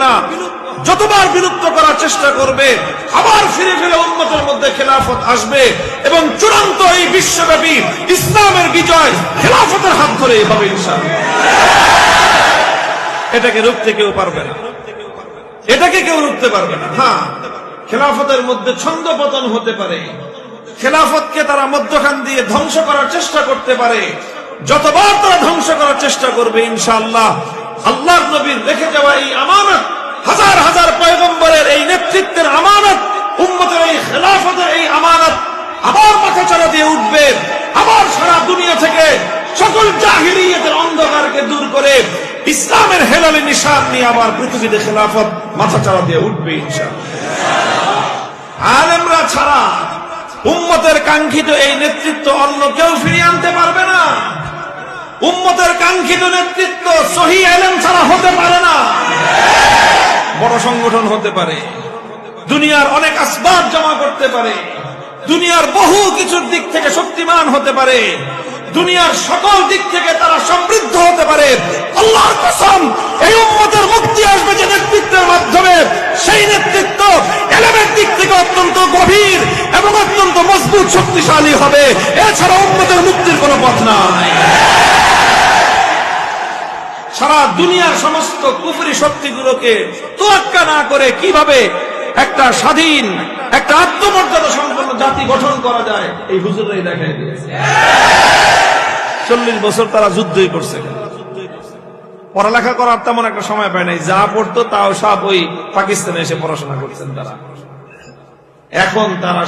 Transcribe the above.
না, যতবার বিলুপ্ত করার চেষ্টা করবে আবার ফিরে ফিরে উম্মতের মধ্যে খেলাফত আসবে এবং চূড়ান্ত এই বিশ্বব্যাপী ইসলামের বিজয় খেলাফতের হাত ধরে এভাবে ইনশাআল্লাহ। এটাকে রুখতে কেউ পারবে না, এটাকে কেউ রুখতে পারবে না। হ্যাঁ, খেলাফতের মধ্যে ছন্দপতন হতে পারে, খেলাফতকে তারা মধ্যখান দিয়ে ধ্বংস করার চেষ্টা করতে পারে। যতবার তারা ধ্বংস করার চেষ্টা করবে ইনশাআল্লাহ আল্লাহর নবীর রেখে যাওয়া এই আমানত, হাজার হাজার পয়গম্বরের এই নেতৃত্বের আমানত, উম্মতের এই খেলাফতের এই আমানত আবার মাথাচাড়া দিয়ে উঠবে। আবার সারা দুনিয়া থেকে সকল জাহিলিয়াতের অন্ধকারকে দূর করে ইসলামের হেলালি নিশান নিয়ে আবার পৃথিবীতে খেলাফত মাথাচাড়া দিয়ে উঠবে ইনশাআল্লাহ। আলেমরা ছাড়া উম্মতের কাঙ্ক্ষিত এই নেতৃত্ব অন্য কেউ ফিরিয়ে আনতে পারবে না। উম্মতের কাঙ্ক্ষিত নেতৃত্ব সহিহ ইলম ছাড়া হতে পারে না। বড় সংগঠন হতে পারে, দুনিয়ার অনেক আসবাব জমা করতে পারে, দুনিয়ার বহু কিছুর দিক থেকে শক্তিমান হতে পারে, দুনিয়ার সকল দিক থেকে তারা সমৃদ্ধ হতে পারে। আল্লাহর কসম, এই উম্মতের মুক্তি আসবে যে নেতৃত্বের মাধ্যমে, সেই নেতৃত্ব ইলমের দিক থেকে অত্যন্ত গভীর এবং অত্যন্ত মজবুত শক্তিশালী হবে। এছাড়া উম্মতের মুক্তির কোনো পথ নাই। সারা দুনিয়ার সমস্ত কুফরি শক্তিগুলোকে তোয়াক্কা না করে কিভাবে একটা স্বাধীন, একটা আত্মমর্যাদা সম্পন্ন জাতি গঠন করা যায় এই হুজুররাই দেখাই দিয়েছে। 40 বছর তারা যুদ্ধই করছে, পড়ালেখা করার তেমন একটা সময় পায় নাই। যা পড়তো তাও সব ওই পাকিস্তানে এসে পড়াশোনা করছেন তারা। এখন তারা